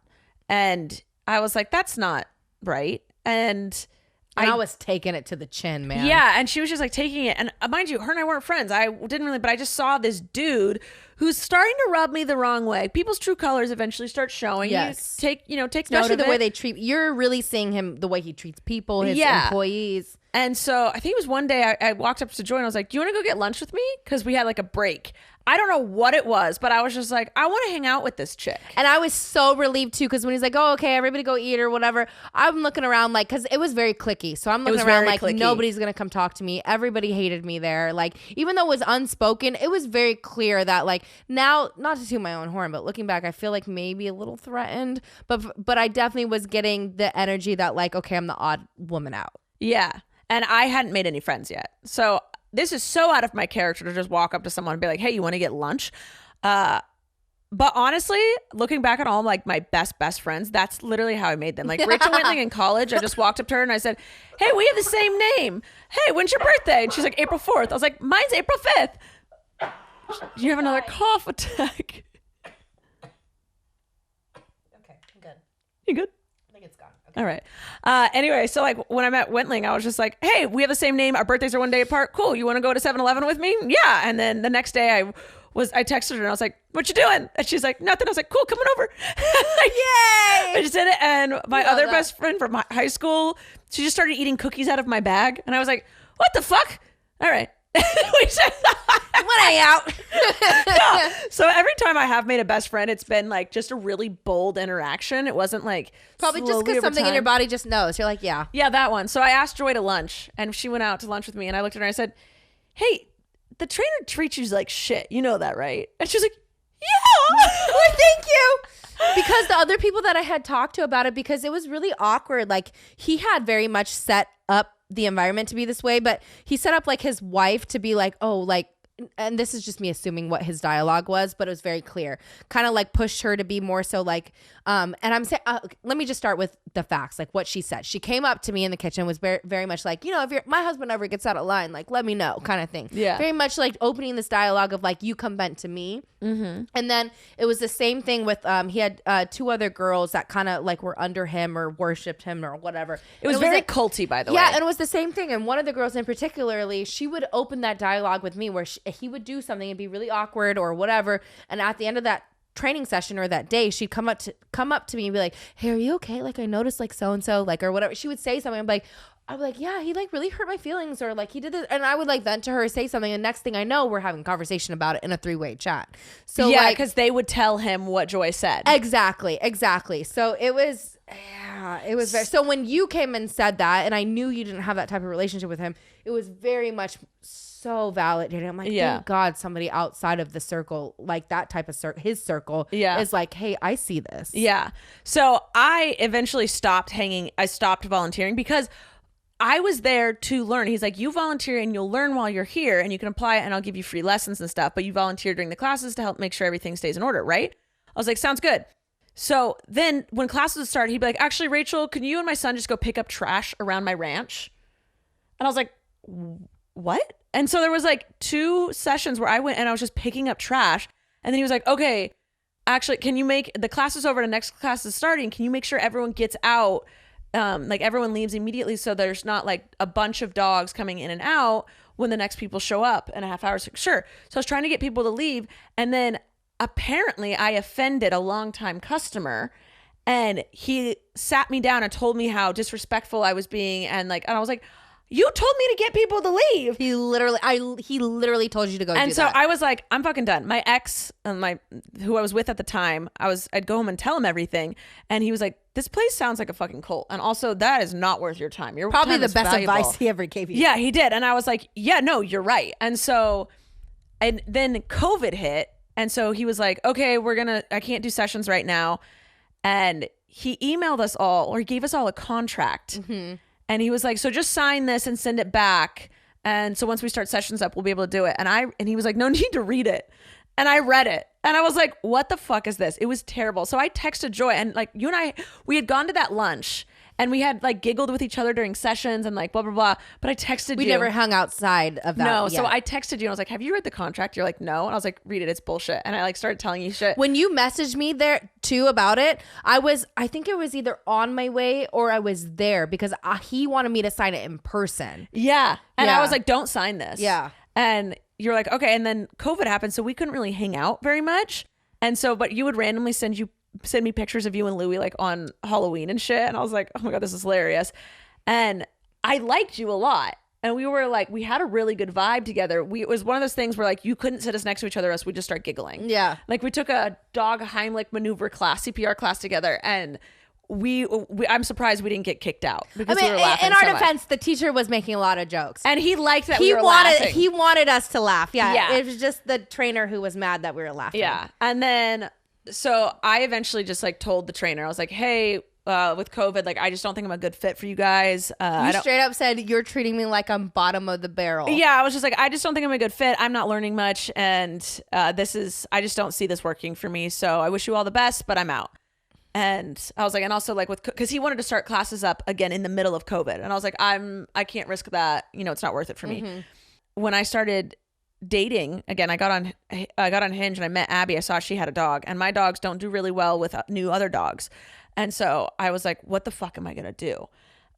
And I was like, that's not right. And I was taking it to the chin, man. Yeah. And she was just like taking it. And mind you, her and I weren't friends. I didn't really, but I just saw this dude who's starting to rub me the wrong way. People's true colors eventually start showing. Yes. Take note Especially of the it. way they treat, you're really seeing him, the way he treats people, his employees. And so I think it was one day I walked up to Joy and I was like, do you want to go get lunch with me? Because we had like a break. I don't know what it was, but I was just like, I want to hang out with this chick. And I was so relieved too, because when he's like, oh, okay, everybody go eat or whatever, I'm looking around like, because it was very cliquey. So I'm looking around like cliquey. Nobody's going to come talk to me. Everybody hated me there. Like, even though it was unspoken, it was very clear that like now, not to toot my own horn, but looking back, I feel like maybe a little threatened. But I definitely was getting the energy that like, okay, I'm the odd woman out. Yeah. And I hadn't made any friends yet. So this is so out of my character to just walk up to someone and be like, hey, you want to get lunch? But honestly, looking back at all like my best friends, that's literally how I made them. Like Rachel Whitling in college, I just walked up to her and I said, hey, we have the same name. Hey, when's your birthday? And she's like, April 4th. I was like, mine's April 5th. You have another cough attack. Okay, I'm good. You good? It's gone. Okay. All right. Anyway, so like when I met Wentling, I was just like, hey, we have the same name. Our birthdays are one day apart. Cool. You want to go to 7-Eleven with me? Yeah. And then the next day I texted her and I was like, what you doing? And she's like, nothing. I was like, cool, come on over. Yay. I just did it. And my other best friend from high school, she just started eating cookies out of my bag. And I was like, what the fuck? All right. When I out. Yeah. So every time I have made a best friend, it's been like just a really bold interaction. It wasn't like probably just because something in your body just knows. You're like, yeah, that one. So I asked Joy to lunch, and she went out to lunch with me, and I looked at her and I said, hey, the trainer treats you like shit. You know that, right? And she's like, yeah. Well, thank you. Because the other people that I had talked to about it, because it was really awkward. Like he had very much set up the environment to be this way, but he set up like his wife to be like, oh, like, and this is just me assuming what his dialogue was, but it was very clear, kind of like pushed her to be more so like, and I'm saying, let me just start with the facts, like what she said. She came up to me in the kitchen, was very, very much like, if my husband ever gets out of line, like, let me know, kind of thing. Yeah. Very much like opening this dialogue of like, you come vent to me. Mm-hmm. And then it was the same thing with, he had 2 other girls that kind of like were under him or worshipped him or whatever. It was very culty, by the way. Yeah, and it was the same thing. And one of the girls in particularly, she would open that dialogue with me where he would do something and be really awkward or whatever. And at the end of that training session or that day, she'd come up to me and be like, hey, are you okay? Like I noticed like so-and-so, like, or whatever. She would say something. I'd be like, yeah, he like really hurt my feelings, or like he did this. And I would like vent to her, say something. And next thing I know, we're having a conversation about it in a 3-way chat. So yeah, like, because they would tell him what Joy said. Exactly. So it was, very, so when you came and said that, and I knew you didn't have that type of relationship with him, it was very much so validating. I'm like, thank God somebody outside of the circle, like that type of his circle, is like, hey, I see this. Yeah. So I eventually stopped volunteering because I was there to learn. He's like, you volunteer and you'll learn while you're here and you can apply it and I'll give you free lessons and stuff, but you volunteer during the classes to help make sure everything stays in order, right? I was like, sounds good. So then when classes would start, he'd be like, actually, Rachel, can you and my son just go pick up trash around my ranch? And I was like, what? And so there was like 2 sessions where I went and I was just picking up trash. And then he was like, okay, actually, can you make the classes over, the next class is starting. Can you make sure everyone gets out? Like everyone leaves immediately. So there's not like a bunch of dogs coming in and out when the next people show up in a half hour. So, sure. So I was trying to get people to leave. And then apparently I offended a longtime customer, and he sat me down and told me how disrespectful I was being. And I was like, you told me to get people to leave. He literally told you to go do that. And so I was like, I'm fucking done. My ex, who I was with at the time, I'd go home and tell him everything. And he was like, this place sounds like a fucking cult. And also, that is not worth your time. Your Probably time the is best valuable. advice he ever gave you. Yeah, he did. And I was like, yeah, no, you're right. And so, and then COVID hit. And so he was like, okay, I can't do sessions right now. And he emailed us all, or he gave us all a contract. Mm-hmm. And he was like, so just sign this and send it back. And so once we start sessions up, we'll be able to do it. And he was like, no need to read it. And I read it. And I was like, what the fuck is this? It was terrible. So I texted Joy, and like you and I, we had gone to that lunch and we had like giggled with each other during sessions and like blah, blah, blah. But I texted you. We never hung outside of that. No. yet. So I texted you and I was like, have you read the contract? You're like, no. And I was like, read it. It's bullshit. And I like started telling you shit. When you messaged me there too about it, I think it was either on my way or I was there because he wanted me to sign it in person. Yeah. And Yeah. I was like, don't sign this. Yeah. And you're like, okay. And then COVID happened. So we couldn't really hang out very much. And so, but you would randomly send me pictures of you and Louie like on Halloween and shit. And I was like, oh my God, this is hilarious. And I liked you a lot. And we were like, we had a really good vibe together. It was one of those things where like you couldn't sit us next to each other else we'd just start giggling. Yeah. Like we took a dog Heimlich maneuver class, CPR class together. And we I'm surprised we didn't get kicked out because we were laughing in our so much. defense, the teacher was making a lot of jokes. And he liked that he we were laughing. He wanted us to laugh. Yeah. Yeah. It was just the trainer who was mad that we were laughing. Yeah. And then, so I eventually just like told the trainer, I was like, hey, with COVID, like, I just don't think I'm a good fit for you guys. You straight up said, you're treating me like I'm bottom of the barrel. Yeah. I was just like, I just don't think I'm a good fit. I'm not learning much. And I just don't see this working for me. So I wish you all the best, but I'm out. And I was like, and also like because he wanted to start classes up again in the middle of COVID. And I was like, I can't risk that. You know, it's not worth it for me. When I started dating again, I got on Hinge and I met Abby. I saw she had a dog, and my dogs don't do really well with new other dogs. And so I was like, what the fuck am I going to do?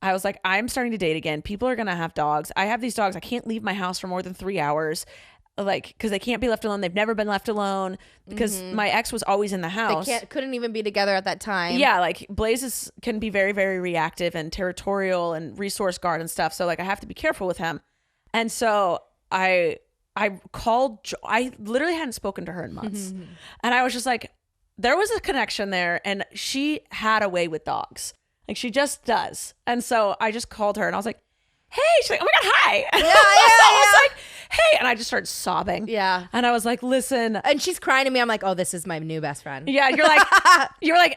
I was like, I'm starting to date again. People are going to have dogs. I have these dogs. I can't leave my house for more than 3 hours. Like, because they can't be left alone. They've never been left alone because my ex was always in the house. They couldn't even be together at that time. Yeah, like Blaze can be very, very reactive and territorial and resource guard and stuff. So like I have to be careful with him. And so I called, I literally hadn't spoken to her in months. And I was just like, there was a connection there, and she had a way with dogs. Like she just does. And so I just called her and I was like, hey, she's like, oh my God, hi. Yeah, I was like, hey. And I just started sobbing. Yeah. And I was like, listen. And she's crying to me. I'm like, oh, this is my new best friend. Yeah. You're like,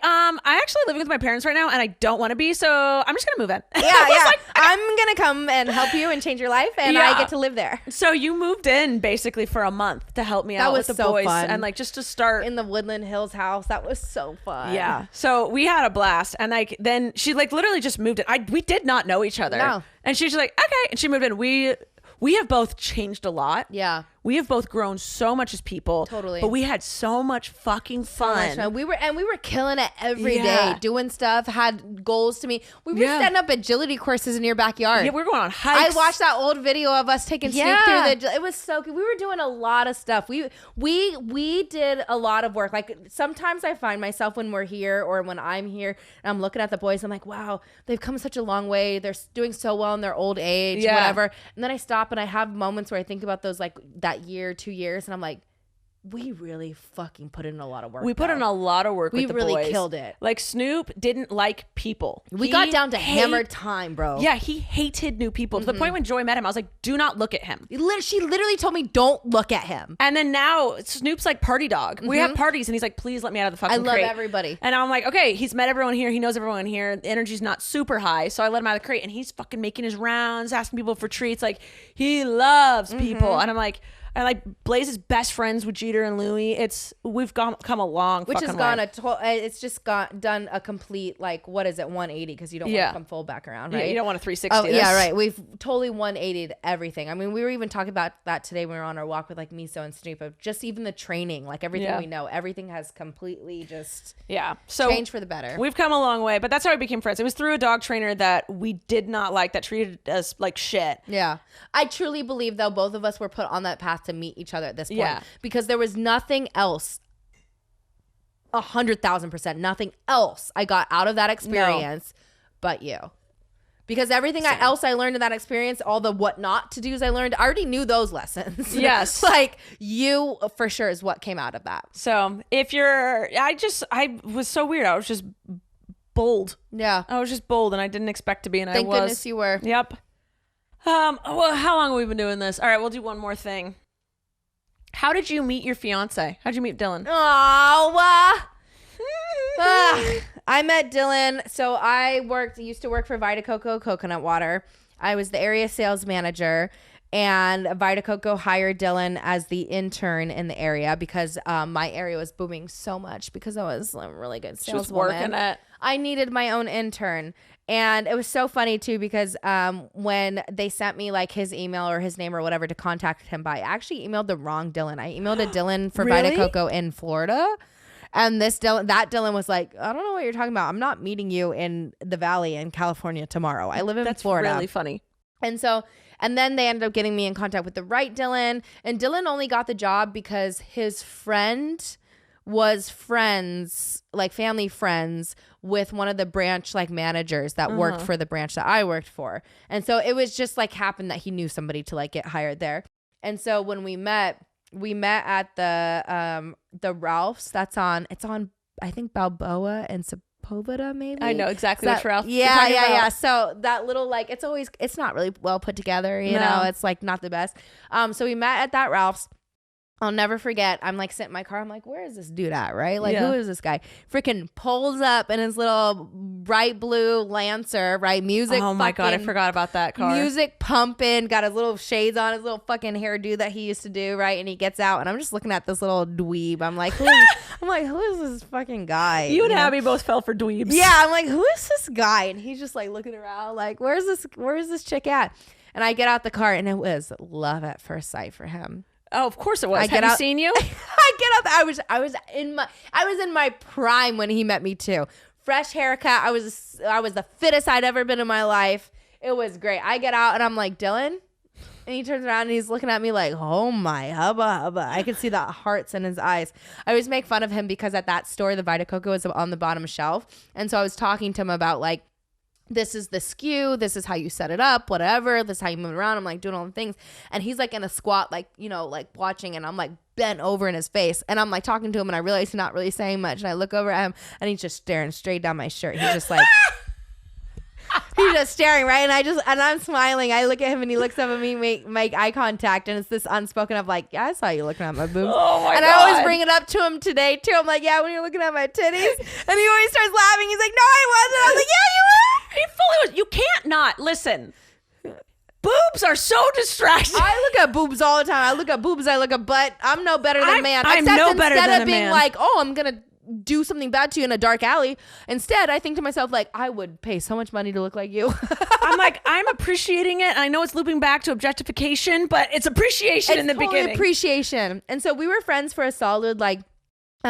I actually living with my parents right now and I don't want to be. So I'm just going to move in. Yeah. Yeah. Like, I'm going to come and help you and change your life. And I get to live there. So you moved in basically for a month to help me out with the boys. Fun. And like, just to start. In the Woodland Hills house. That was so fun. Yeah. So we had a blast. And like, then she like literally just moved in. We did not know each other. No. And she's like, okay. And she moved in. We have both changed a lot. Yeah. We have both grown so much as people. Totally. But we had so much fucking fun. We were killing it every day, doing stuff, had goals to meet. We were setting up agility courses in your backyard. Yeah, we were going on hikes. I watched that old video of us taking Snoop through it was so good. We were doing a lot of stuff. We did a lot of work. Like sometimes I find myself when we're here or when I'm here and I'm looking at the boys, I'm like, wow, they've come such a long way. They're doing so well in their old age, whatever. And then I stop and I have moments where I think about those like that year, 2 years, and I'm like, we really fucking put in a lot of work. We put in a lot of work with the boys. We really killed it. Like Snoop didn't like people. We got down to hammer time, bro. Yeah, he hated new people to the point when Joy met him, I was like, do not look at him. She literally told me, don't look at him. And then now Snoop's like party dog. We have parties and he's like, please let me out of the fucking crate. I love everybody. And I'm like, okay, he's met everyone here. He knows everyone here. The energy's not super high. So I let him out of the crate and he's fucking making his rounds, asking people for treats. Like he loves people. And I'm like, Blaze is best friends with Jeter and Louie. We've come a long which fucking has gone way. It's just done a complete like what is it 180 because you don't want to come full back around, right? Yeah, you don't want a 360. Oh yeah, right. We've totally 180'd everything. I mean, we were even talking about that today when we were on our walk with like Miso and Snoop of just even the training, like everything we know, everything has completely just changed for the better. We've come a long way, but that's how we became friends. It was through a dog trainer that we did not like that treated us like shit. Yeah, I truly believe though both of us were put on that path to meet each other at this point because there was nothing else 100,000% nothing else I got out of that experience but you, because everything else I learned in that experience, all the what not to do's I learned, I already knew those lessons. Yes. Like you for sure is what came out of that. So if you're I was so weird. I was just bold. Yeah. I was just bold, and I didn't expect to be, and Thank I was. goodness you were. Yep. Well, how long have we been doing this? All right, we'll do one more thing. How did you meet your fiance? How'd you meet Dylan? Oh, I met Dylan. So I used to work for Vita Coco Coconut Water. I was the area sales manager, and Vita Coco hired Dylan as the intern in the area because my area was booming so much because I was a really good saleswoman. Just working it. I needed my own intern. And it was so funny too because when they sent me like his email or his name or whatever to contact him by, I actually emailed the wrong Dylan. I emailed a Dylan for Really? Vita Coco in Florida. And that Dylan was like, I don't know what you're talking about. I'm not meeting you in the Valley in California tomorrow. I live in Florida. That's really funny. And then they ended up getting me in contact with the right Dylan. And Dylan only got the job because his friend was friends, like family friends, with one of the branch like managers that worked for the branch that I worked for. And so it was just like happened that he knew somebody to like get hired there. And so when we met at the Ralph's. It's on I think Balboa and Sepulveda, maybe. I know exactly which Ralph. Yeah. So that little like it's not really well put together, you know. It's like not the best. So we met at that Ralph's. I'll never forget. I'm like sitting in my car. I'm like, where is this dude at? Right? Like, who is this guy? Freaking pulls up in his little bright blue Lancer, right? Music. Oh my God, I forgot about that car. Music pumping, got his little shades on, his little fucking hairdo that he used to do, right? And he gets out, and I'm just looking at this little dweeb. I'm like, who is this fucking guy? You and Abby both fell for dweebs. Yeah, I'm like, who is this guy? And he's just like looking around, like, where's this chick at? And I get out the car, and it was love at first sight for him. Oh, of course it was. Have you seen you? I get up. I was in my prime when he met me too. Fresh haircut. I was the fittest I'd ever been in my life. It was great. I get out and I'm like, Dylan, and he turns around and he's looking at me like, oh my hubba hubba. I could see the hearts in his eyes. I always make fun of him because at that store the Vita Coco was on the bottom shelf, and so I was talking to him about like, this is the SKU, this is how you set it up, whatever, this is how you move it around. I'm like doing all the things, and he's like in a squat, like, you know, like watching, and I'm like bent over in his face, and I'm like talking to him, and I realize he's not really saying much, and I look over at him, and he's just staring straight down my shirt. He's just like he's just staring, right? And I'm smiling. I look at him and he looks up at me, make eye contact, and it's this unspoken of like, yeah, I saw you looking at my boobs. Oh my God. I always bring it up to him today too. I'm like, yeah, when you're looking at my titties, and he always starts laughing. He's like, no, I wasn't. I was like, yeah, you were. He fully was. You can't not listen. Boobs are so distracting. I look at boobs all the time. I look at boobs. I look at butt. I'm no better than a man. I'm no better than a man. Instead of being like, oh, I'm gonna do something bad to you in a dark alley, instead I think to myself like, I would pay so much money to look like you. I'm like, I'm appreciating it. I know it's looping back to objectification, but it's appreciation in the beginning. Appreciation. And so we were friends for a solid like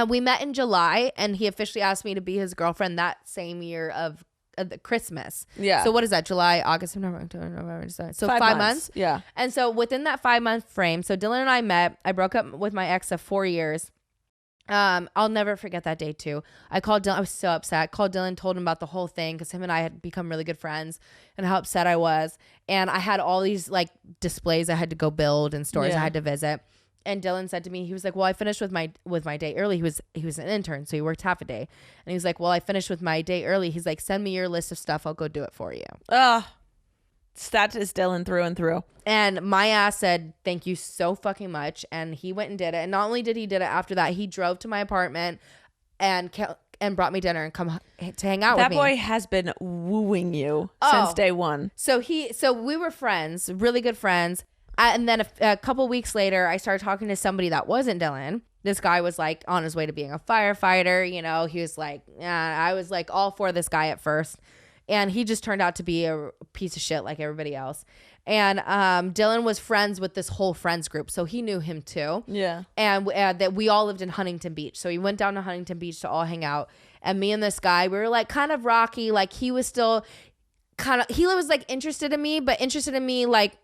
we met in July, and he officially asked me to be his girlfriend that same year of the Christmas. Yeah. So what is that? July, August, September, October, November, December. So 5 months. Yeah. And so within that 5 month frame, so Dylan and I met. I broke up with my ex of 4 years. I'll never forget that day too. I called Dylan. I was so upset. I called Dylan, told him about the whole thing because him and I had become really good friends and how upset I was. And I had all these like displays I had to go build and stores I had to visit. And Dylan said to me, he was like, well, I finished with my day early. He was an intern, so he worked half a day. And he was like, well, I finished with my day early. He's like, send me your list of stuff. I'll go do it for you. That is Dylan through and through. And my ass said, thank you so fucking much. And he went and did it. And not only did he did it after that, he drove to my apartment and brought me dinner and come to hang out with me. That boy has been wooing you since day one. So we were friends, really good friends. And then a couple weeks later, I started talking to somebody that wasn't Dylan. This guy was like on his way to being a firefighter. You know, he was like, I was like all for this guy at first. And he just turned out to be a piece of shit like everybody else. And Dylan was friends with this whole friends group. So he knew him too. Yeah. And that we all lived in Huntington Beach. So he went down to Huntington Beach to all hang out. And me and this guy, we were like kind of rocky. Like he was still he was like interested in me, but interested in me like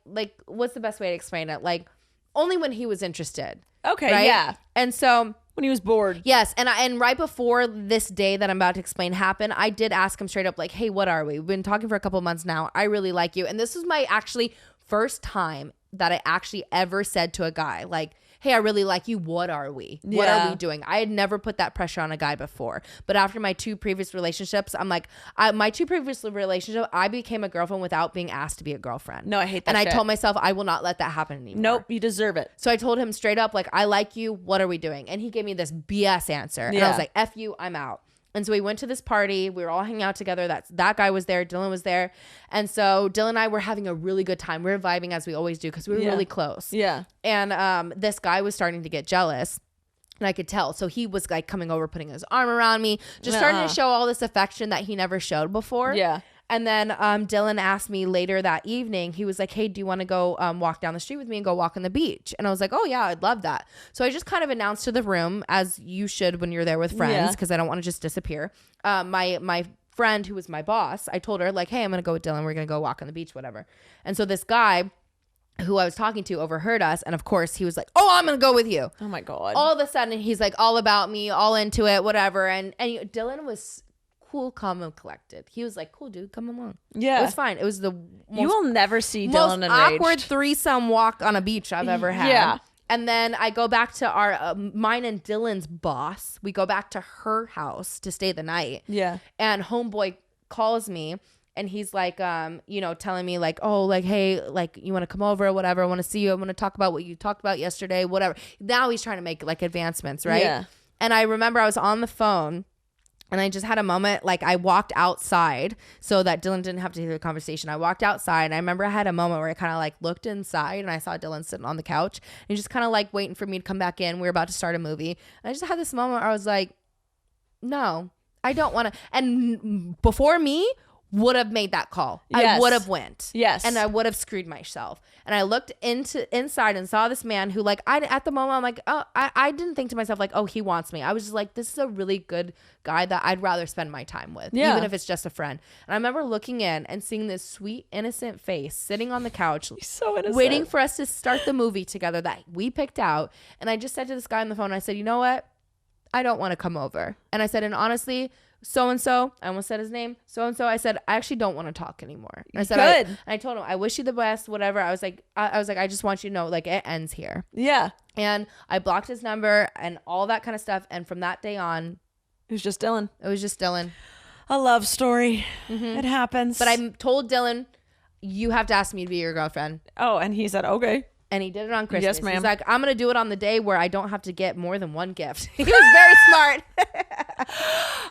what's the best way to explain it? Like only when he was interested. Okay, right? yeah. And so when he was bored. Yes, and right before this day that I'm about to explain happened, I did ask him straight up like, "Hey, what are we? We've been talking for a couple of months now. I really like you." And this was my actually first time that I actually ever said to a guy, like, hey, I really like you. What are we? What Yeah. are we doing? I had never put that pressure on a guy before. But after my 2 previous relationships, I'm like, my 2 previous relationships, I became a girlfriend without being asked to be a girlfriend. No, I hate that And shit. I told myself I will not let that happen anymore. Nope, you deserve it. So I told him straight up, like, I like you. What are we doing? And he gave me this BS answer. And I was like, F you, I'm out. And so we went to this party. We were all hanging out together. That guy was there. Dylan was there. And so Dylan and I were having a really good time. We were vibing as we always do because we were really close. Yeah. And this guy was starting to get jealous. And I could tell. So he was like coming over, putting his arm around me, just starting to show all this affection that he never showed before. Yeah. And then Dylan asked me later that evening, he was like, hey, do you want to go walk down the street with me and go walk on the beach? And I was like, oh, yeah, I'd love that. So I just kind of announced to the room, as you should when you're there with friends, because I don't want to just disappear. My friend who was my boss, I told her, like, hey, I'm going to go with Dylan. We're going to go walk on the beach, whatever. And so this guy who I was talking to overheard us. And of course, he was like, oh, I'm going to go with you. Oh, my God. All of a sudden, he's like all about me, all into it, whatever. And Dylan was cool, calm, and collected. He was like, cool, dude, come along. Yeah. It was fine. It was the You will never see most Dylan enraged. awkward threesome walk on a beach I've ever had. Yeah. And then I go back to our mine and Dylan's boss. We go back to her house to stay the night. Yeah. And homeboy calls me and he's like, telling me like, oh, like, hey, like, you want to come over or whatever. I want to see you. I want to talk about what you talked about yesterday, whatever. Now he's trying to make like advancements, right? Yeah. And I remember I was on the phone. And I just had a moment, like I walked outside so that Dylan didn't have to hear the conversation. I walked outside and I remember I had a moment where I kind of like looked inside and I saw Dylan sitting on the couch and he just kind of like waiting for me to come back in. We were about to start a movie. And I just had this moment where I was like, no, I don't want to. And before me would have made that call. Yes. I would have went. Yes. And I would have screwed myself. And I looked inside and saw this man who like, at the moment, I'm like, oh, I didn't think to myself like, oh, he wants me. I was just like, this is a really good guy that I'd rather spend my time with, even if it's just a friend. And I remember looking in and seeing this sweet, innocent face sitting on the couch, He's so innocent. waiting for us to start the movie together that we picked out. And I just said to this guy on the phone, I said, you know what? I don't want to come over. And I said, and honestly, so-and-so, I almost said his name, so-and-so, I said, I actually don't want to talk anymore. I said, I told him, I wish you the best, whatever. I was like, I just want you to know, like, it ends here. Yeah. And I blocked his number and all that kind of stuff. And from that day on, It was just Dylan. it was just Dylan. A love story. It happens. But I told Dylan, you have to ask me to be your girlfriend. Oh, and he said, okay. And he did it on Christmas. Yes, ma'am. He's like, I'm going to do it on the day where I don't have to get more than one gift. He was very smart.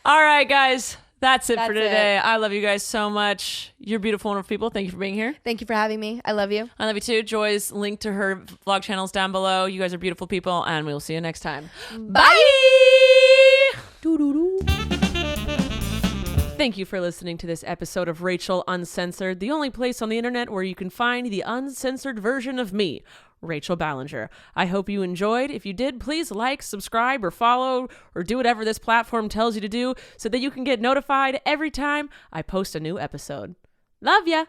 All right, guys. That's it for That's today. I love you guys so much. You're beautiful, wonderful people. Thank you for being here. Thank you for having me. I love you. I love you too. Joy's link to her vlog channels down below. You guys are beautiful people, and we will see you next time. Bye. Thank you for listening to this episode of Rachel Uncensored, the only place on the internet where you can find the uncensored version of me, Rachel Ballinger. I hope you enjoyed. If you did, please like, subscribe, or follow, or do whatever this platform tells you to do so that you can get notified every time I post a new episode. Love ya!